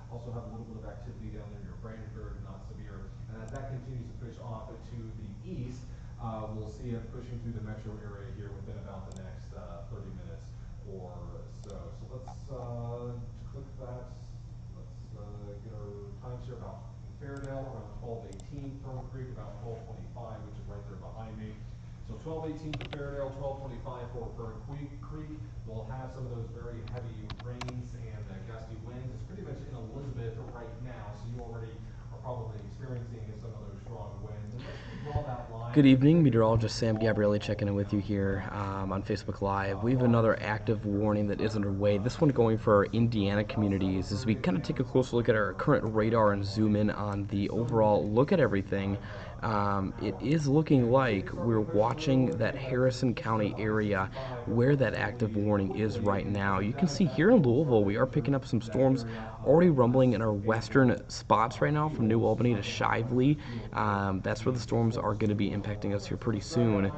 Also have a little bit of activity down there near Brandenburg, not severe. And as that continues to push off to the east, we'll see it pushing through the metro area here within about the next 30 minutes or so. So let's click that. Let's get our times here about Fairdale around 12:18, Fern Creek about 12:25, which is right there behind me. So 12:18 for Fairdale, 12:25 for Fern Creek. We'll have some of those very heavy rains and gusty winds. It's pretty much in Elizabeth right now, so you already are probably experiencing some of those strong winds. And let's draw that line. Good evening, meteorologist Sam Gabrielli checking in with you here on Facebook Live. We have another active warning that is underway, this one going for our Indiana communities as we kind of take a closer look at our current radar and zoom in on the overall look at everything. It is looking like we're watching that Harrison County area where that active warning is right now. You can see here in Louisville we are picking up some storms already rumbling in our western spots right now from New Albany to Shively. That's where the storms are going to be impacting us here pretty soon.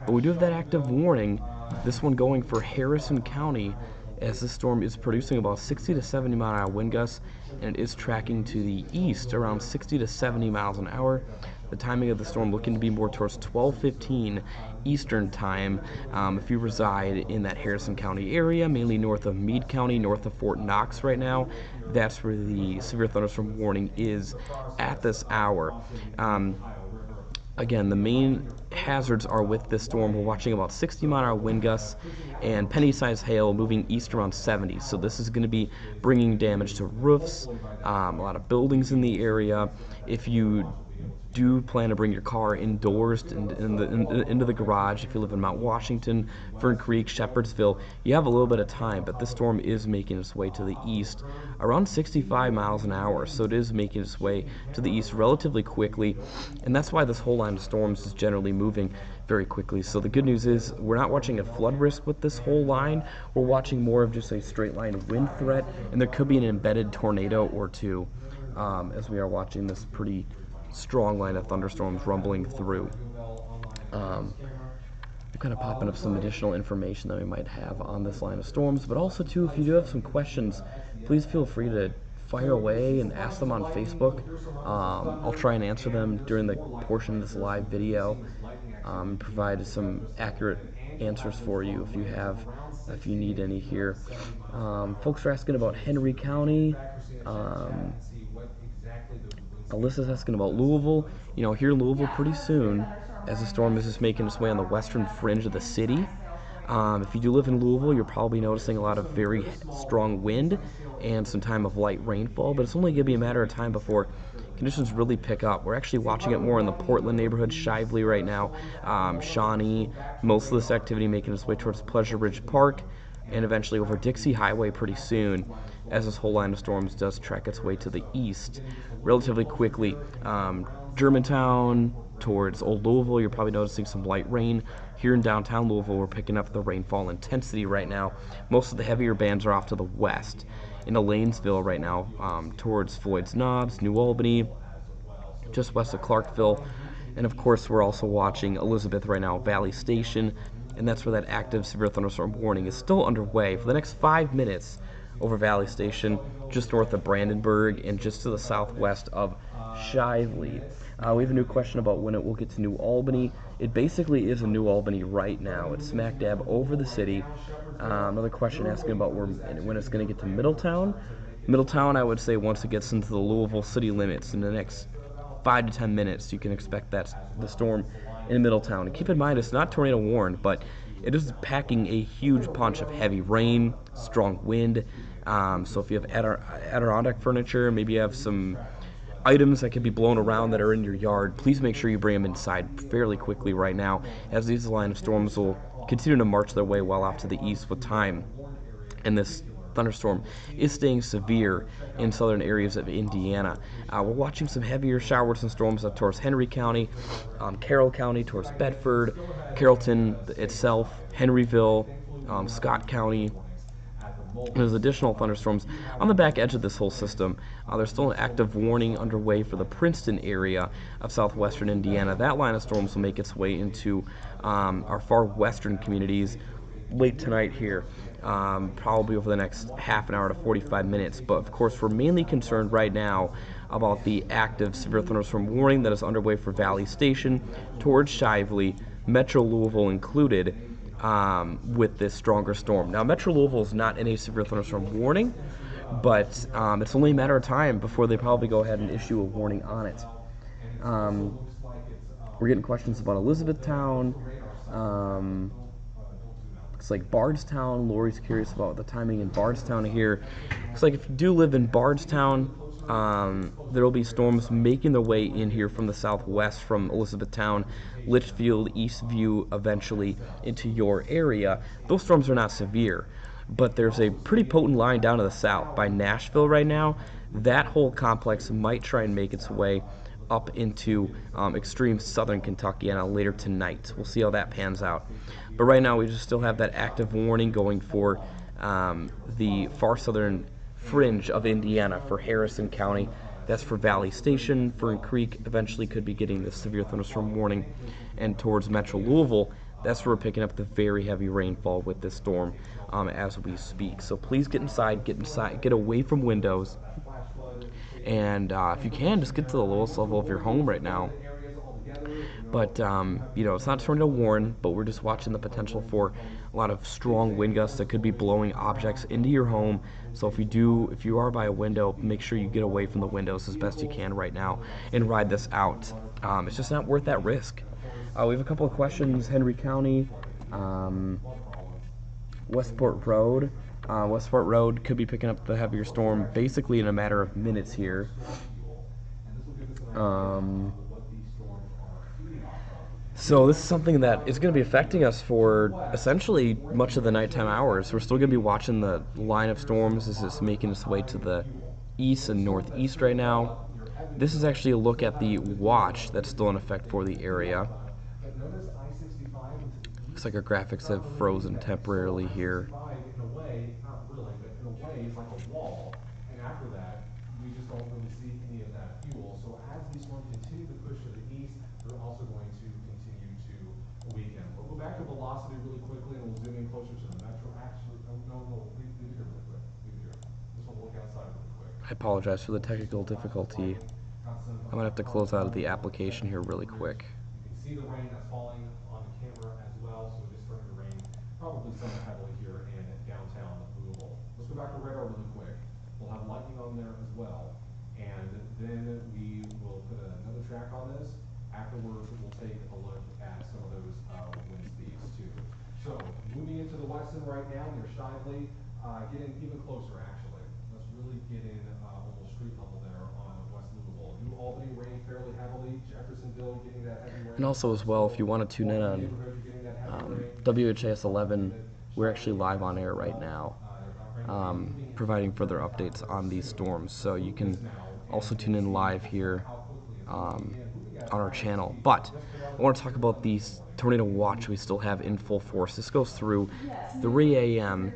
But we do have that active warning, this one going for Harrison County, as this storm is producing about 60 to 70 mile an hour wind gusts, and it is tracking to the east around 60 to 70 miles an hour. The timing of the storm looking to be more towards 12:15 Eastern time. If you reside in that Harrison County area, mainly north of Meade County, north of Fort Knox right now, that's where the severe thunderstorm warning is at this hour. Again, the main hazards are with this storm. We're watching about 60 mile an hour wind gusts and penny-sized hail moving east around 70. So this is going to be bringing damage to roofs, a lot of buildings in the area. If you do plan to bring your car indoors into the garage, if you live in Mount Washington, Fern Creek, Shepherdsville, you have a little bit of time, but this storm is making its way to the east around 65 miles an hour, so it is making its way to the east relatively quickly, and that's why this whole line of storms is generally moving very quickly. So the good news is we're not watching a flood risk with this whole line, we're watching more of just a straight line wind threat, and there could be an embedded tornado or two as we are watching this pretty strong line of thunderstorms rumbling through. I'm kind of popping up some additional information that we might have on this line of storms, but also too, if you do have some questions, please feel free to fire away and ask them on Facebook. I'll try and answer them during the portion of this live video, provide some accurate answers for you if you need any here. Folks are asking about Henry County. Alyssa's asking about Louisville. You know, here in Louisville pretty soon, as the storm is just making its way on the western fringe of the city. If you do live in Louisville, you're probably noticing a lot of very strong wind and some time of light rainfall, but it's only going to be a matter of time before conditions really pick up. We're actually watching it more in the Portland neighborhood, Shively right now, Shawnee, most of this activity making its way towards Pleasure Ridge Park, and eventually over Dixie Highway pretty soon, as this whole line of storms does track its way to the east relatively quickly. Germantown towards Old Louisville, you're probably noticing some light rain. Here in downtown Louisville, we're picking up the rainfall intensity right now. Most of the heavier bands are off to the west. In Elainesville right now, towards Floyd's Knobs, New Albany, just west of Clarkville. And of course, we're also watching Elizabeth right now, Valley Station, and that's where that active severe thunderstorm warning is still underway for the next 5 minutes over Valley Station, just north of Brandenburg and just to the southwest of Shively. We have a new question about when it will get to New Albany. It basically is in New Albany right now. It's smack dab over the city. Another question asking about when it's going to get to Middletown. Middletown, I would say once it gets into the Louisville city limits in the next 5 to 10 minutes, you can expect the storm in Middletown. And keep in mind, it's not tornado warned, but it is packing a huge punch of heavy rain, strong wind. So if you have Adirondack furniture, maybe you have some items that can be blown around that are in your yard, please make sure you bring them inside fairly quickly right now, as these line of storms will continue to march their way well off to the east with time. And this thunderstorm is staying severe in southern areas of Indiana. We're watching some heavier showers and storms up towards Henry County, Carroll County towards Bedford, Carrollton itself, Henryville, Scott County. There's additional thunderstorms on the back edge of this whole system. There's still an active warning underway for the Princeton area of southwestern Indiana. That line of storms will make its way into our far western communities late tonight here. probably over the next half an hour to 45 minutes. But of course, we're mainly concerned right now about the active severe thunderstorm warning that is underway for Valley Station, towards Shively, Metro Louisville included, with this stronger storm. Now, Metro Louisville is not in a severe thunderstorm warning, but it's only a matter of time before they probably go ahead and issue a warning on it. Um, we're getting questions about Elizabethtown. Um, Looks like Bardstown. Lori's curious about the timing in Bardstown here. Looks like if you do live in Bardstown, there will be storms making their way in here from the southwest, from Elizabethtown, Litchfield, Eastview, eventually into your area. Those storms are not severe, but there's a pretty potent line down to the south by Nashville right now. That whole complex might try and make its way up into extreme southern Kentuckiana later tonight. We'll see how that pans out. But right now, we just still have that active warning going for the far southern fringe of Indiana for Harrison County. That's for Valley Station. Fern Creek eventually could be getting the severe thunderstorm warning. And towards Metro Louisville, that's where we're picking up the very heavy rainfall with this storm as we speak. So please get inside, get away from windows. And if you can, just get to the lowest level of your home right now. But it's not tornado warn, but we're just watching the potential for a lot of strong wind gusts that could be blowing objects into your home. So if you are by a window, make sure you get away from the windows as best you can right now and ride this out. It's just not worth that risk. We have a couple of questions. Henry County, Westport Road. Westport Road could be picking up the heavier storm basically in a matter of minutes here. So this is something that is going to be affecting us for essentially much of the nighttime hours. We're still going to be watching the line of storms as it's making its way to the east and northeast right now. This is actually a look at the watch that's still in effect for the area. Looks like our graphics have frozen temporarily here. In a way, not really, but in a way, it's like a wall. And after that, we just don't really see any of that fuel. So as these storms continue to push to the east, they're also going to continue to weaken. We'll go back to velocity really quickly, and we'll zoom in closer to the metro. Actually, no, leave it here really quick. Leave it here. Just want to look outside really quick. I apologize for the technical difficulty. I'm gonna have to close out of the application here really quick. You can see the rain that's falling on the camera as well, so it is starting to rain probably somewhat heavily here in downtown Louisville. Let's go back to radar really quick. We'll have lightning on there as well, and then we will put another track on this. Afterwards, we'll take a look at some of those wind speeds too. So moving into the western right now near Shively, getting even closer actually. Let's really get in almost street level there on West Louisville. New Albany raining fairly heavily. Jeffersonville getting that heavy rain. And also as well, if you want to tune in on WHAS11, we're actually live on air right now, providing further updates on these storms. So you can also tune in live here on our channel. But I want to talk about the tornado watch we still have in full force. This goes through 3 a.m.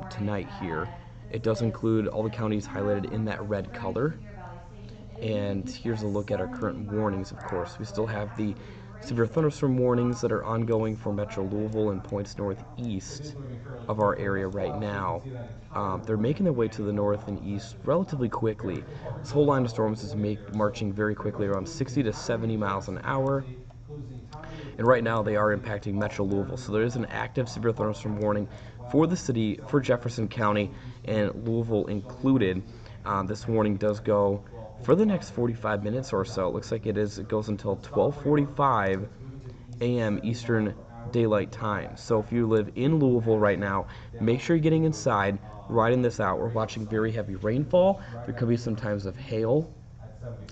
Tonight here. It does include all the counties highlighted in that red color. And here's a look at our current warnings, of course. We still have the severe thunderstorm warnings that are ongoing for Metro Louisville and points northeast of our area right now. They're making their way to the north and east relatively quickly. This whole line of storms is marching very quickly, around 60 to 70 miles an hour. And right now they are impacting Metro Louisville. So there is an active severe thunderstorm warning for the city, for Jefferson County, and Louisville included. This warning does go for the next 45 minutes or so. It looks like it goes until 12:45 a.m. Eastern Daylight Time. So if you live in Louisville right now, make sure you're getting inside, riding this out. We're watching very heavy rainfall. There could be some times of hail,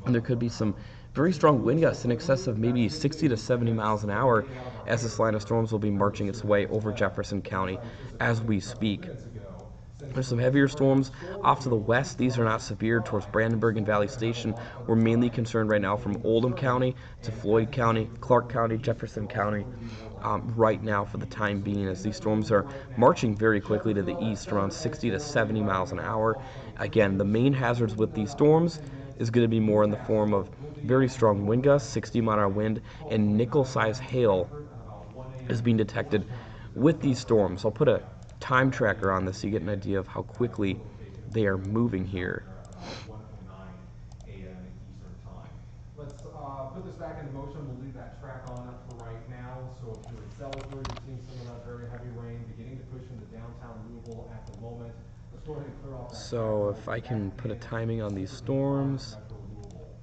and there could be some very strong wind gusts in excess of maybe 60 to 70 miles an hour as this line of storms will be marching its way over Jefferson County as we speak. There's some heavier storms off to the west. These are not severe towards Brandenburg and Valley Station. We're mainly concerned right now from Oldham County to Floyd County, Clark County, Jefferson County right now for the time being, as these storms are marching very quickly to the east around 60 to 70 miles an hour. Again, the main hazards with these storms is going to be more in the form of very strong wind gusts, 60-mile-an-hour wind, and nickel-sized hail is being detected with these storms. I'll put a time tracker on this so you get an idea of how quickly is located they are here moving here. at about 1:09 a.m. Eastern time. Let's put this back into motion. We'll leave that track on for right now. So if you're in Salisbury, you're seeing some of that very heavy rain beginning to push into downtown Louisville at the moment. Let's go ahead and clear off that track. So We'll if be I back can put a again timing on these storms, Metro Louisville.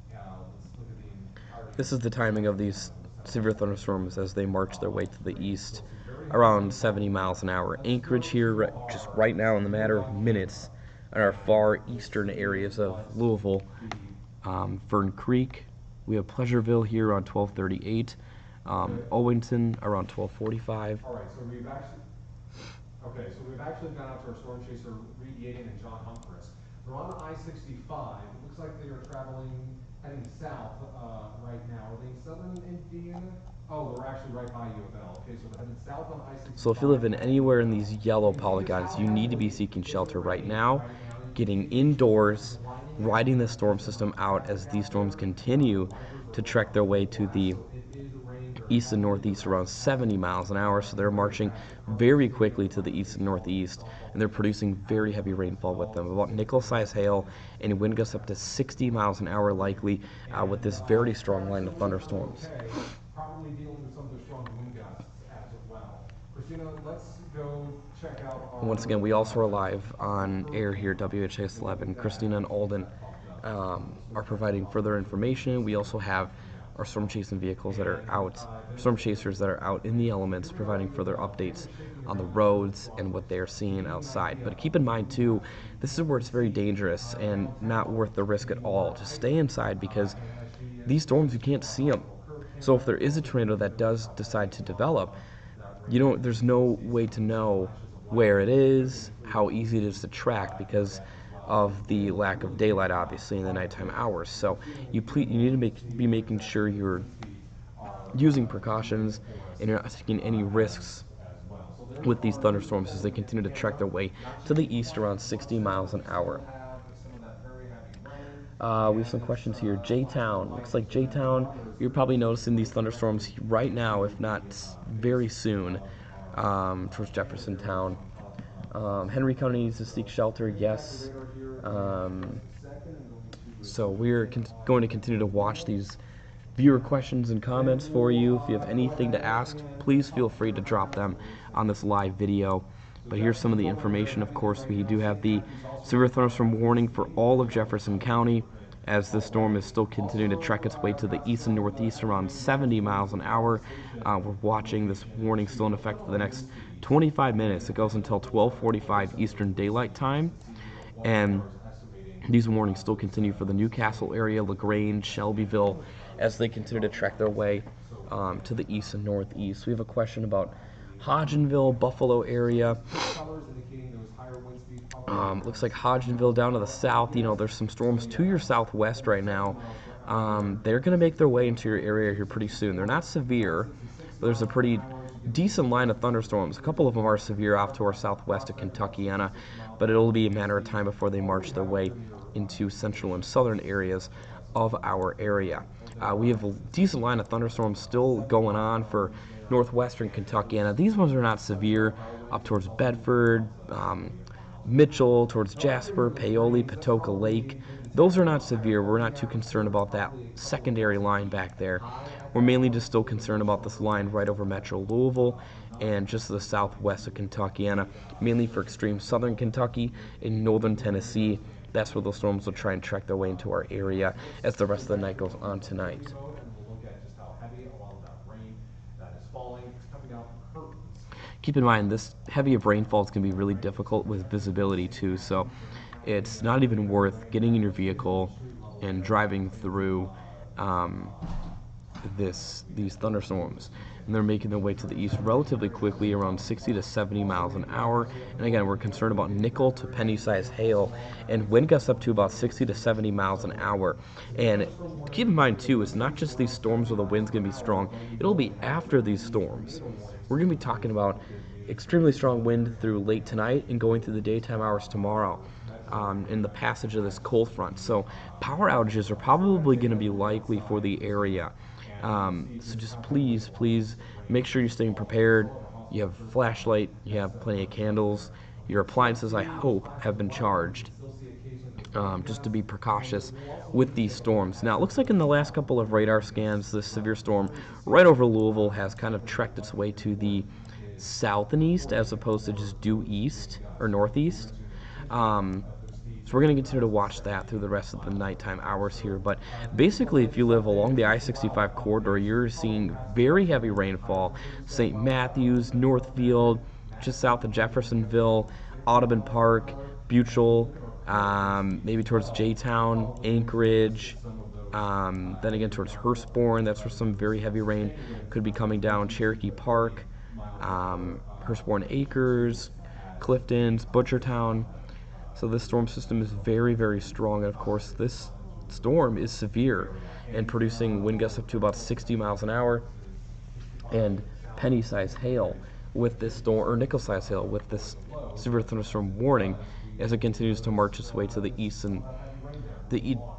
Let's look at the entirety. this is the timing of these severe thunderstorms as they march their way to the east, around 70 miles an hour. Anchorage here, just right now in the matter of minutes, in our far eastern areas of Louisville. Fern Creek, we have Pleasureville here around 12:38. Owington around 12:45. All right, so we've actually gone out to our storm chaser, Reed Yaden and John Humphreys. They're on I-65. It looks like they are heading south right now. Are they in southern Indiana? Oh, they're actually right by U of L. Okay, so they're headed south on I-65. So if you live in anywhere in these yellow polygons, you need to be seeking shelter right now, getting indoors, riding the storm system out as these storms continue to trek their way to the east and northeast around 70 miles an hour. So they're marching very quickly to the east and northeast, and they're producing very heavy rainfall with them, about nickel-sized hail and wind gusts up to 60 miles an hour likely with this very strong line of thunderstorms. Probably dealing with some of the strong wind gusts as well. Christina, let's go check out our... Once again, we also are live on air here at WHAS11. Christina and Alden are providing further information. We also have our storm chasing vehicles that are out, storm chasers that are out in the elements, providing further updates on the roads and what they are seeing outside. But keep in mind too, this is where it's very dangerous and not worth the risk at all. Just stay inside because these storms, you can't see them. So if there is a tornado that does decide to develop, there's no way to know where it is, how easy it is to track because of the lack of daylight, obviously, in the nighttime hours. So you need to be making sure you're using precautions and you're not taking any risks with these thunderstorms as they continue to trek their way to the east around 60 miles an hour. We have some questions here. J-Town. Looks like J-Town, you're probably noticing these thunderstorms right now, if not very soon, towards Jeffersontown. Henry County needs to seek shelter, yes. So we're going to continue to watch these viewer questions and comments for you. If you have anything to ask, please feel free to drop them on this live video. But here's some of the information. Of course, we do have the severe thunderstorm warning for all of Jefferson County as this storm is still continuing to trek its way to the east and northeast around 70 miles an hour. We're watching this warning still in effect for the next 25 minutes. It goes until 12:45 Eastern Daylight Time. And these warnings still continue for the Newcastle area, LaGrange, Shelbyville, as they continue to trek their way to the east and northeast. We have a question about Hodgenville, Buffalo area. Looks like Hodgenville down to the south. There's some storms to your southwest right now. They're going to make their way into your area here pretty soon. They're not severe, but there's a pretty decent line of thunderstorms. A couple of them are severe off to our southwest of Kentuckiana, but it'll be a matter of time before they march their way into central and southern areas of our area. We have a decent line of thunderstorms still going on for northwestern Kentuckiana. These ones are not severe up towards Bedford, Mitchell, towards Jasper, Paoli, Patoka Lake. Those are not severe. We're not too concerned about that secondary line back there. We're mainly just still concerned about this line right over Metro Louisville and just to the southwest of Kentuckiana, mainly for extreme southern Kentucky and northern Tennessee. That's where those storms will try and trek their way into our area as the rest of the night goes on tonight. Keep in mind, this heavy of rainfall is going to be really difficult with visibility too, so it's not even worth getting in your vehicle and driving through these thunderstorms. And they're making their way to the east relatively quickly, around 60 to 70 miles an hour. And again, we're concerned about nickel to penny-sized hail and wind gusts up to about 60 to 70 miles an hour. And keep in mind too, it's not just these storms where the wind's going to be strong. It'll be after these storms. We're going to be talking about extremely strong wind through late tonight and going through the daytime hours tomorrow in the passage of this cold front. So power outages are probably going to be likely for the area. So just please make sure you're staying prepared. You have flashlight, you have plenty of candles. Your appliances, I hope, have been charged, just to be precautious with these storms. Now, it looks like in the last couple of radar scans, this severe storm right over Louisville has kind of trekked its way to the south and east as opposed to just due east or northeast. So we're going to continue to watch that through the rest of the nighttime hours here. But basically, if you live along the I-65 corridor, you're seeing very heavy rainfall. St. Matthews, Northfield, just south of Jeffersonville, Audubon Park, Buchel, maybe towards J-Town, Anchorage, then again towards Hurstbourne. That's where some very heavy rain could be coming down. Cherokee Park, Hurstbourne Acres, Clifton's, Butchertown. So this storm system is very, very strong, and of course this storm is severe and producing wind gusts up to about 60 miles an hour and penny-sized hail with this storm, or nickel-sized hail with this severe thunderstorm warning as it continues to march its way to the east, and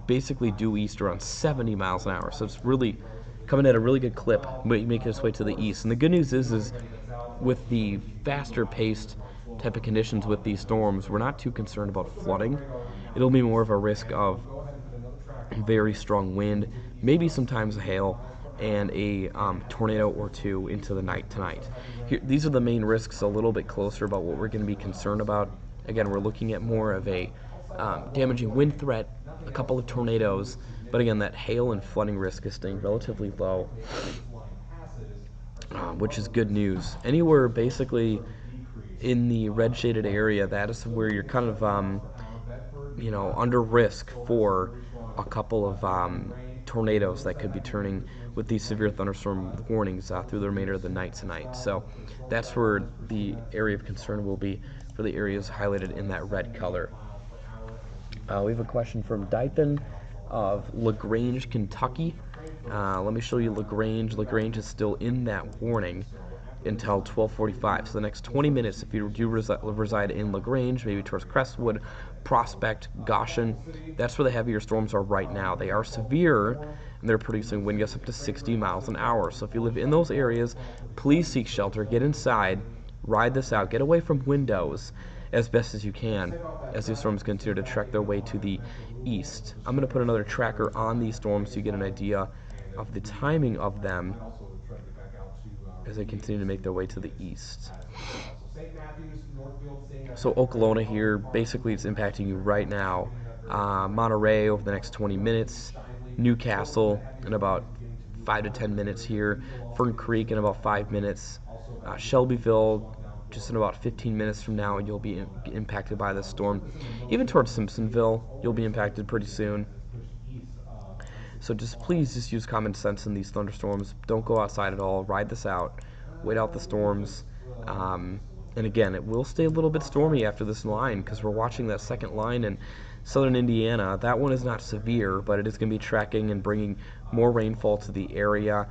basically due east around 70 miles an hour. So it's really coming at a really good clip, making its way to the east. And the good news is with the faster paced type of conditions with these storms, we're not too concerned about flooding. It'll be more of a risk of very strong wind, maybe sometimes hail, and a tornado or two into the night tonight. These are the main risks, a little bit closer about what we're going to be concerned about. Again, we're looking at more of a damaging wind threat, a couple of tornadoes, but again, that hail and flooding risk is staying relatively low, which is good news. Anywhere basically in the red shaded area, that is where you're kind of under risk for a couple of tornadoes that could be turning with these severe thunderstorm warnings through the remainder of the night tonight. So that's where the area of concern will be for the areas highlighted in that red color. We have a question from Dythan of LaGrange, Kentucky. Let me show you LaGrange. LaGrange is still in that warning until 12:45. So the next 20 minutes, if you do reside in LaGrange, maybe towards Crestwood, Prospect, Goshen, that's where the heavier storms are right now. They are severe, and they're producing wind gusts up to 60 miles an hour. So if you live in those areas, please seek shelter, get inside, ride this out, get away from windows as best as you can as these storms continue to trek their way to the east. I'm going to put another tracker on these storms so you get an idea of the timing of them as they continue to make their way to the east. So Okolona here, basically it's impacting you right now. Monterey over the next 20 minutes. Newcastle in about 5 to 10 minutes here. Fern Creek in about 5 minutes. Shelbyville just in about 15 minutes from now, and you'll be impacted by this storm. Even towards Simpsonville, you'll be impacted pretty soon. So please use common sense in these thunderstorms. Don't go outside at all. Ride this out. Wait out the storms. And again, it will stay a little bit stormy after this line because we're watching that second line in southern Indiana. That one is not severe, but it is going to be tracking and bringing more rainfall to the area.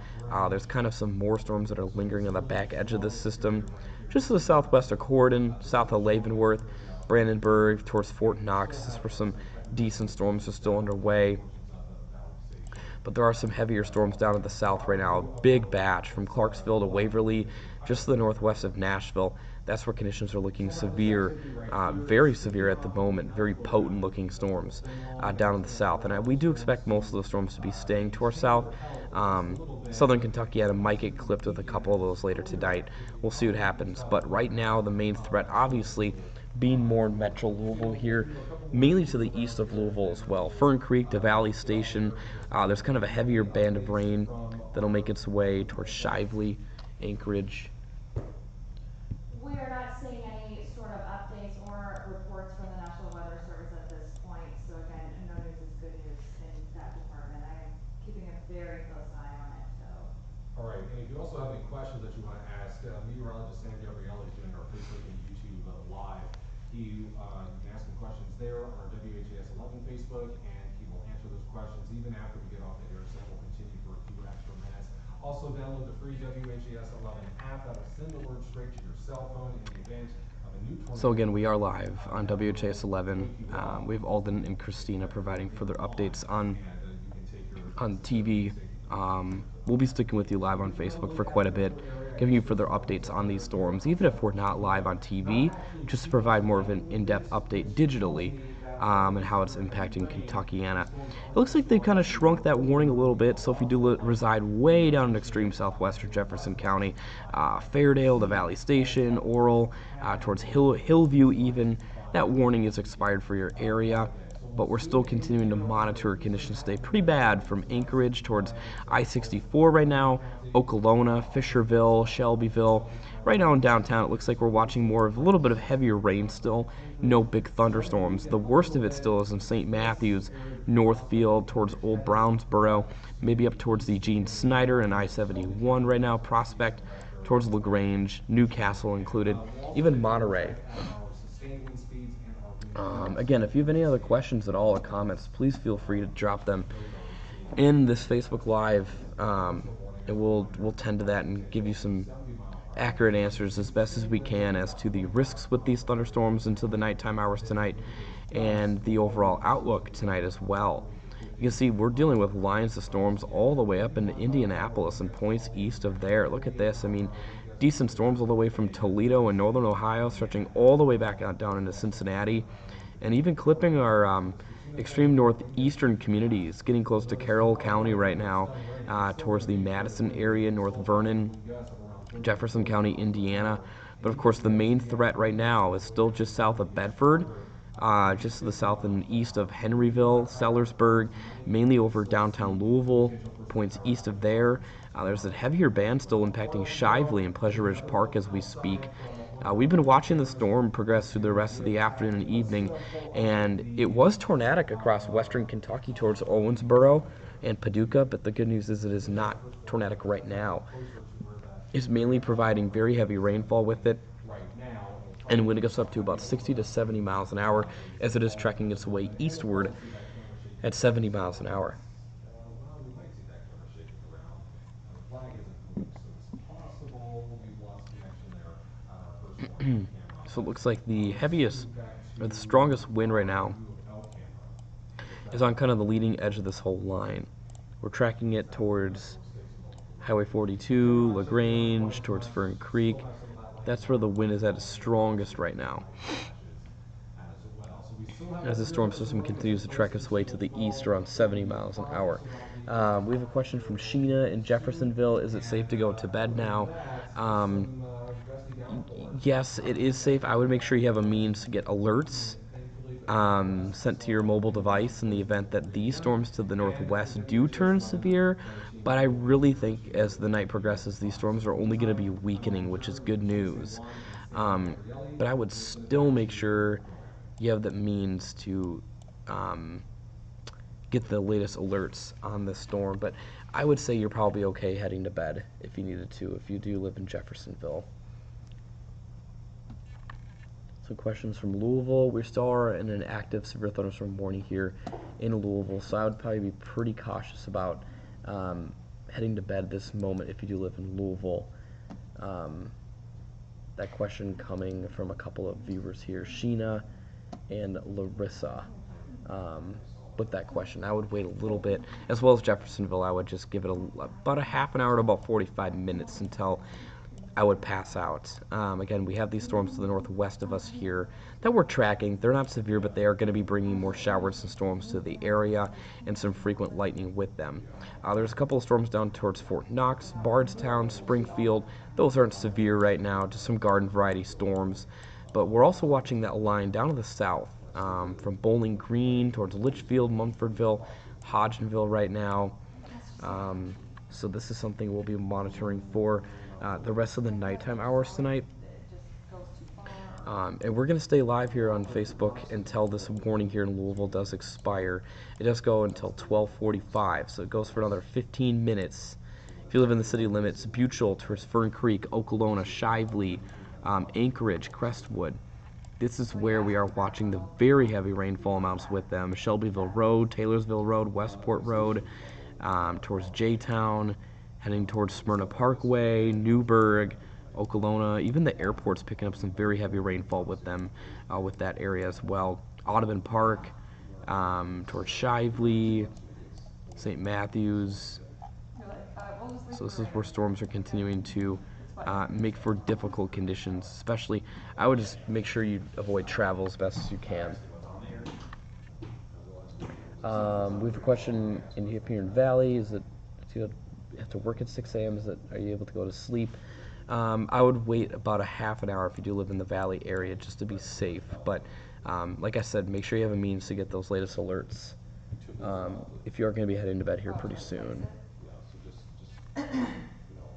There's kind of some more storms that are lingering on the back edge of this system. Just to the southwest of Corydon, south of Leavenworth, Brandenburg, towards Fort Knox. This is where some decent storms are still underway. But there are some heavier storms down in the south right now. A big batch from Clarksville to Waverly, just to the northwest of Nashville. That's where conditions are looking severe, very severe at the moment, very potent looking storms down in the south. And we do expect most of those storms to be staying to our south. Southern Kentuckiana might get clipped with a couple of those later tonight. We'll see what happens. But right now, the main threat, obviously, being more in metro Louisville here, mainly to the east of Louisville as well. Fern Creek to Valley Station, there's kind of a heavier band of rain that'll make its way towards Shively, Anchorage. We are not seeing any sort of updates or reports from the National Weather Service at this point. So again, no news is good news in that department. I am keeping a very close eye on it. So. All right, and if you also have any questions that you want to ask, meteorologist Sam Gabrielle is doing our Facebook and YouTube live. You can ask him questions there on our WHAS11 Facebook, and he will answer those questions even after we get off the air. Sam will continue for a few extra minutes. Also, download the free WHAS11 app that will send alerts straight to your cell phone in the event of a new tornado. So again, we are live on WHAS11. We have Alden and Christina providing further updates on TV. We'll be sticking with you live on Facebook for quite a bit. giving you further updates on these storms, even if we're not live on TV, just to provide more of an in-depth update digitally. And how it's impacting Kentuckiana. It looks like they've kind of shrunk that warning a little bit, so if you do reside way down in extreme southwestern Jefferson County, Fairdale to Valley Station, Oral, towards Hillview even, that warning is expired for your area. But we're still continuing to monitor conditions stay pretty bad from Anchorage towards I-64 right now, Okolona, Fisherville, Shelbyville. Right now in downtown, it looks like we're watching more of a little bit of heavier rain still. No big thunderstorms. The worst of it still is in St. Matthews, Northfield, towards Old Brownsboro, maybe up towards the Gene Snyder and I-71 right now, Prospect, towards LaGrange, Newcastle included, even Monterey. Again, if you have any other questions at all or comments, please feel free to drop them in this Facebook Live, and we'll tend to that and give you some accurate answers as best as we can as to the risks with these thunderstorms into the nighttime hours tonight and the overall outlook tonight as well. You can see we're dealing with lines of storms all the way up into Indianapolis and points east of there. Look at this. I mean, decent storms all the way from Toledo and northern Ohio, stretching all the way back out down into Cincinnati, and even clipping our extreme northeastern communities, getting close to Carroll County right now, towards the Madison area, North Vernon, Jefferson County, Indiana. But of course, the main threat right now is still just south of Bedford, just to the south and east of Henryville, Sellersburg, mainly over downtown Louisville, points east of there. There's a heavier band still impacting Shively and Pleasure Ridge Park as we speak. We've been watching the storm progress through the rest of the afternoon and evening, and it was tornadic across western Kentucky towards Owensboro and Paducah, but the good news is it is not tornadic right now. It's mainly providing very heavy rainfall with it, and wind gusts up to about 60 to 70 miles an hour as it is trekking its way eastward at 70 miles an hour. So it looks like the heaviest or the strongest wind right now is on kind of the leading edge of this whole line. We're tracking it towards Highway 42, LaGrange, towards Fern Creek. That's where the wind is at its strongest right now, as the storm system continues to trek its way to the east around 70 miles an hour. We have a question from Sheena in Jeffersonville. Is it safe to go to bed now? Yes, it is safe. I would make sure you have a means to get alerts sent to your mobile device in the event that these storms to the northwest do turn severe. But I really think as the night progresses, these storms are only going to be weakening, which is good news. But I would still make sure you have the means to get the latest alerts on this storm. But I would say you're probably okay heading to bed if you needed to, if you do live in Jeffersonville. Some questions from Louisville. We still are in an active severe thunderstorm warning here in Louisville, so I would probably be pretty cautious about heading to bed this moment if you do live in Louisville. That question coming from a couple of viewers here, Sheena and Larissa. With that question, I would wait a little bit, as well as Jeffersonville. I would just give it about a half an hour to about 45 minutes until I would pass out. Again, we have these storms to the northwest of us here that we're tracking. They're not severe, but they are going to be bringing more showers and storms to the area and some frequent lightning with them. There's a couple of storms down towards Fort Knox, Bardstown, Springfield. Those aren't severe right now, just some garden variety storms. But we're also watching that line down to the south, from Bowling Green towards Litchfield, Munfordville, Hodgenville right now. So this is something we'll be monitoring for the rest of the nighttime hours tonight. And we're going to stay live here on Facebook until this warning here in Louisville does expire. It does go until 12:45, so it goes for another 15 minutes. If you live in the city limits, Buchel towards Fern Creek, Okolona, Shively, Anchorage, Crestwood. This is where we are watching the very heavy rainfall amounts with them. Shelbyville Road, Taylorsville Road, Westport Road, towards J-Town, heading towards Smyrna Parkway, Newburgh, Okolona. Even the airport's picking up some very heavy rainfall with them, with that area as well. Audubon Park, towards Shively, St. Matthews. So this is where storms are continuing to make for difficult conditions. Especially, I would just make sure you avoid travel as best as you can. We have a question in here in Valley. Is it, do you have to work at 6 a.m.? Are you able to go to sleep? I would wait about a half an hour if you do live in the Valley area just to be safe. But like I said, make sure you have a means to get those latest alerts if you are going to be heading to bed here pretty soon. Yeah, so just, you know,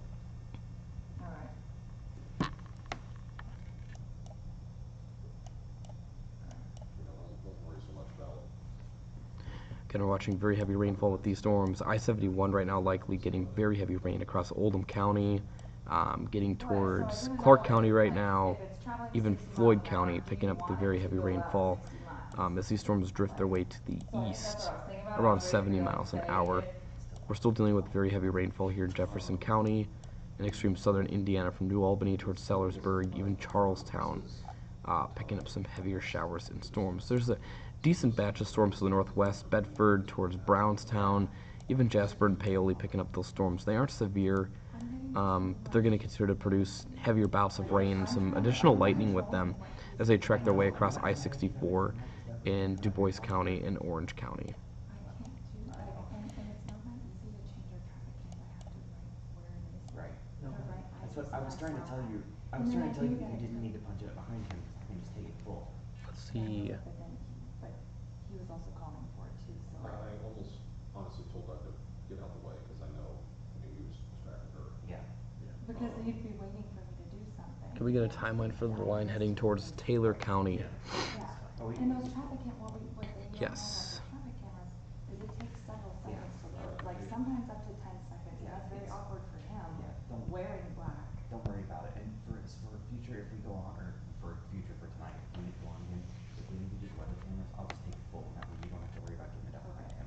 All right. don't worry so much about. Again, we're watching very heavy rainfall with these storms. I-71 right now likely getting very heavy rain across Oldham County, getting towards Clark County right now, even Floyd County picking up the very heavy rainfall as these storms drift their way to the east around 70 miles an hour. We're still dealing with very heavy rainfall here in Jefferson County and extreme southern Indiana from New Albany towards Sellersburg, even Charlestown, picking up some heavier showers and storms. There's a decent batch of storms to the northwest, Bedford towards Brownstown, even Jasper and Paoli picking up those storms. They aren't severe, but they're going to continue to produce heavier bouts of rain, some additional lightning with them as they trek their way across I-64 in Du Bois County and Orange County. Right. No, that's what I was trying to tell you. I was trying to tell you that you didn't need to punch it behind him because I can just take it full. Let's see. But he was also calling for it too, so. I almost honestly told Doug to get out of the way, because I know he was distracting her. Yeah. Because he'd be waiting for me to do something. Can we get a timeline for the line heading towards Taylor County? Yeah, Oh, and those traffic what they don't Yes. know about the traffic cameras is it takes several seconds to load, like sometimes up to 10 seconds, and that's very awkward for him, wearing black. Don't worry about it. And for future, if we go on, or for future for tonight, if we need to go on again, if we need to just weather cameras, I'll just take it full. That way you don't have to worry about getting it out behind him.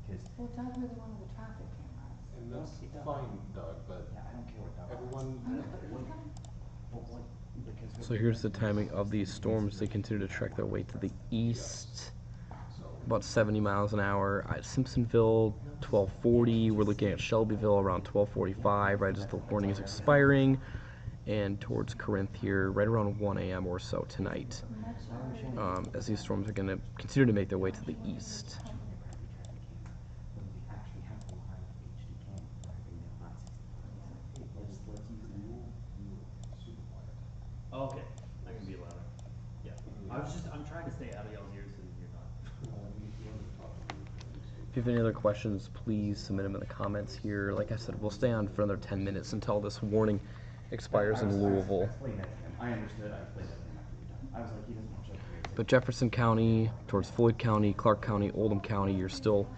Because Well, Doug really wanted the traffic cameras. And that's fine, Doug, but yeah, I don't care what Doug everyone, So here's the timing of these storms. They continue to trek their way to the east, about 70 miles an hour. At Simpsonville, 1240. We're looking at Shelbyville around 1245, right as the warning is expiring, and towards Corinth here, right around 1 a.m. or so tonight, as these storms are going to continue to make their way to the east. Okay, I can be louder. Yeah, I'm trying to stay out of y'all's ears so you're not. If you have any other questions, please submit them in the comments here. Like I said, we'll stay on for another 10 minutes until this warning expires in Louisville. I understood. I explained that to him after you're done. I was like, he doesn't want to show up. But Jefferson County, towards Floyd County, Clark County, Oldham County, you're still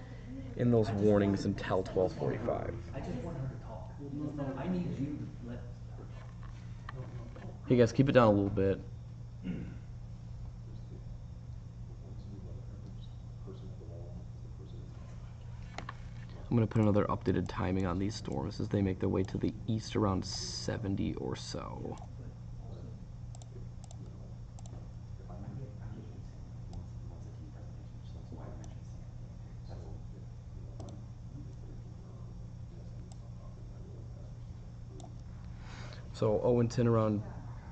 in those warnings until 1245. I just want her to talk. I need you to let her talk. Hey guys, keep it down a little bit. I'm going to put another updated timing on these storms as they make their way to the east around 70 or so. So Owenton around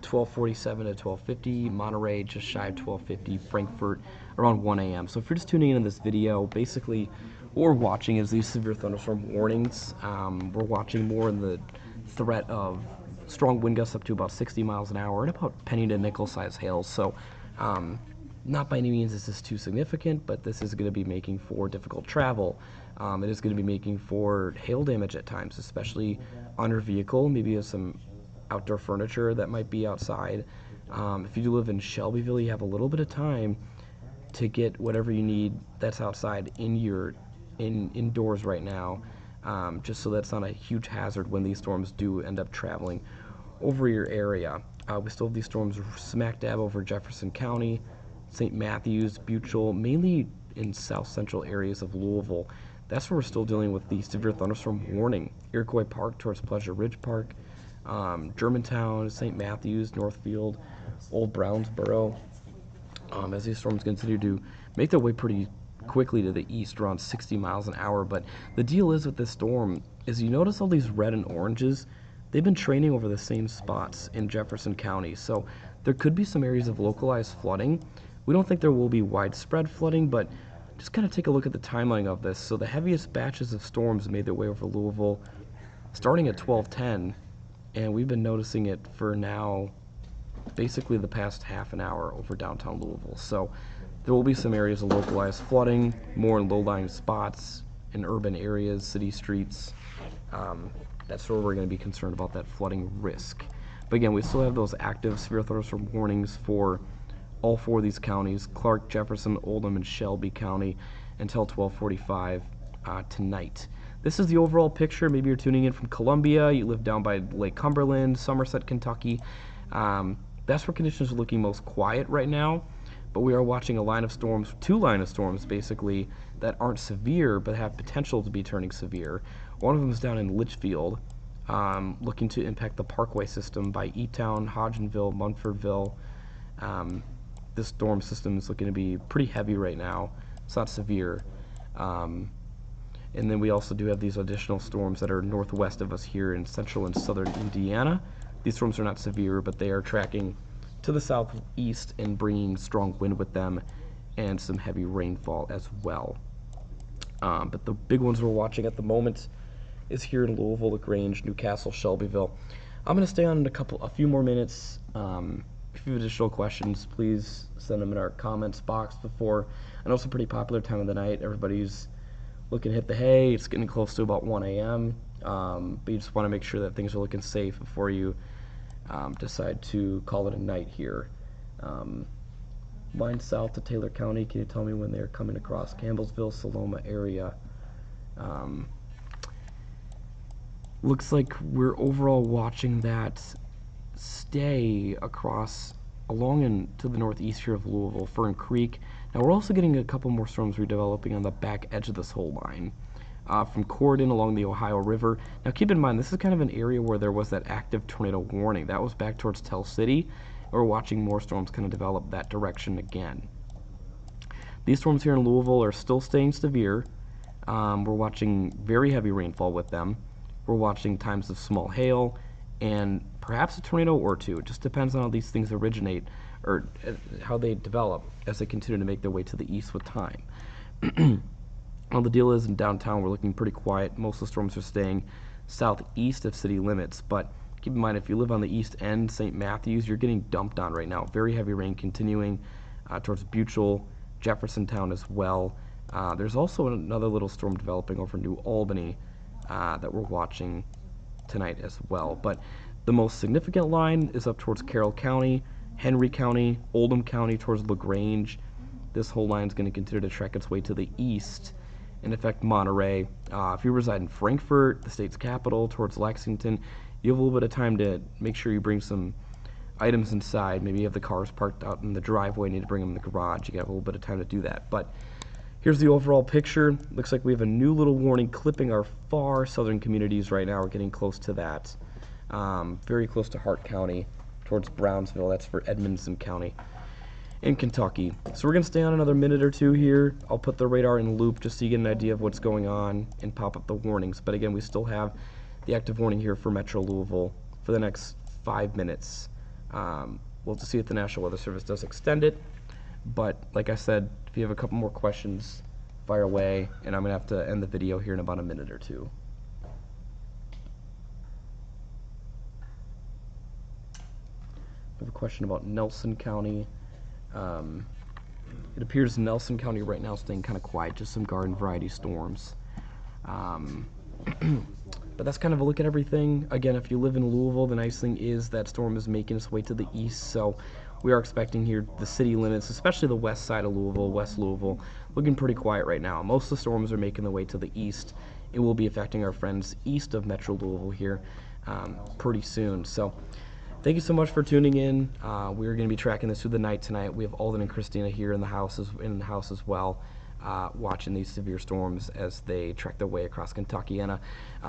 1247 to 1250, Monterey just shy of 1250, Frankfort around 1 a.m. So if you're just tuning in this video, basically what we're watching is these severe thunderstorm warnings. We're watching more in the threat of strong wind gusts up to about 60 miles an hour and about penny to nickel size hails. So not by any means is this too significant, but this is going to be making for difficult travel. It is going to be making for hail damage at times, especially on your vehicle. Maybe you have some outdoor furniture that might be outside. If you do live in Shelbyville, you have a little bit of time to get whatever you need that's outside indoors right now, just so that's not a huge hazard when these storms do end up traveling over your area. We still have these storms smack dab over Jefferson County, St. Matthews, Buchel, mainly in south central areas of Louisville. That's where we're still dealing with the severe thunderstorm warning. Iroquois Park towards Pleasure Ridge Park, Germantown, St. Matthews, Northfield, Old Brownsboro. As these storms continue to make their way pretty quickly to the east, around 60 miles an hour. But the deal is with this storm is you notice all these red and oranges, they've been training over the same spots in Jefferson County, so there could be some areas of localized flooding. We don't think there will be widespread flooding, but just kind of take a look at the timeline of this. So the heaviest batches of storms made their way over Louisville starting at 12:10, and we've been noticing it for now basically the past half an hour over downtown Louisville. So there will be some areas of localized flooding, more in low-lying spots, in urban areas, city streets. That's where we're going to be concerned about that flooding risk. But again, we still have those active severe thunderstorm warnings for all 4 of these counties: Clark, Jefferson, Oldham, and Shelby County until 12:45 tonight. This is the overall picture. Maybe you're tuning in from Columbia, you live down by Lake Cumberland, Somerset, Kentucky. That's where conditions are looking most quiet right now, but we are watching a line of storms, 2 line of storms basically, that aren't severe but have potential to be turning severe. One of them is down in Litchfield, looking to impact the Parkway system by E-Town, Hodgenville, Munfordville. This storm system is looking to be pretty heavy right now. It's not severe. And then we also do have these additional storms that are northwest of us here in central and southern Indiana. These storms are not severe, but they are tracking to the southeast and bringing strong wind with them and some heavy rainfall as well. But the big ones we're watching at the moment is here in Louisville, LaGrange, Newcastle, Shelbyville. I'm going to stay on in a few more minutes. If you have additional questions, please send them in our comments box before. I know it's a pretty popular time of the night. Everybody's looking to hit the hay. It's getting close to about 1 a.m. But you just want to make sure that things are looking safe before you decide to call it a night here. Line south to Taylor County. Can you tell me when they're coming across Campbellsville, Sonoma area? Looks like we're overall watching that stay across along and to the northeast here of Louisville, Fern Creek. Now we're also getting a couple more storms redeveloping on the back edge of this whole line, from Corydon along the Ohio River. Now keep in mind, this is kind of an area where there was that active tornado warning. That was back towards Tell City. We're watching more storms kind of develop that direction again. These storms here in Louisville are still staying severe. We're watching very heavy rainfall with them. We're watching times of small hail and perhaps a tornado or two. It just depends on how these things originate or how they develop as they continue to make their way to the east with time. Well, the deal is in downtown we're looking pretty quiet. Most of the storms are staying southeast of city limits, but keep in mind if you live on the east end, St. Matthews, you're getting dumped on right now. Very heavy rain continuing towards Buchel, Jeffersontown as well. There's also another little storm developing over New Albany that we're watching tonight as well. But the most significant line is up towards Carroll County, Henry County, Oldham County towards LaGrange. This whole line is going to continue to trek its way to the east and affect Monterey. If you reside in Frankfort, the state's capital, towards Lexington, you have a little bit of time to make sure you bring some items inside. Maybe you have the cars parked out in the driveway, need to bring them in the garage. You got a little bit of time to do that. But here's the overall picture. Looks like we have a new little warning clipping our far southern communities right now. We're getting close to that. Very close to Hart County, towards Brownsville. That's for Edmonson County in Kentucky. So we're going to stay on another minute or two here. I'll put the radar in loop just so you get an idea of what's going on and pop up the warnings. But again, we still have the active warning here for Metro Louisville for the next 5 minutes. We'll just see if the National Weather Service does extend it. But like I said, if you have a couple more questions, fire away, and I'm going to have to end the video here in about a minute or two. I have a question about Nelson County. It appears Nelson County right now is staying kind of quiet, just some garden variety storms. But that's kind of a look at everything. Again, if you live in Louisville, the nice thing is that storm is making its way to the east, so we are expecting here the city limits, especially the west side of Louisville, West Louisville, looking pretty quiet right now. Most of the storms are making their way to the east. It will be affecting our friends east of Metro Louisville here pretty soon. So thank you so much for tuning in. We're going to be tracking this through the night tonight. We have Alden and Christina here in the house as well, watching these severe storms as they trek their way across Kentuckiana.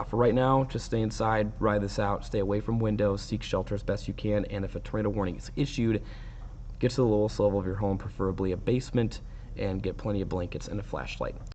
For right now, just stay inside, ride this out, stay away from windows, seek shelter as best you can, and if a tornado warning is issued, get to the lowest level of your home, preferably a basement, and get plenty of blankets and a flashlight.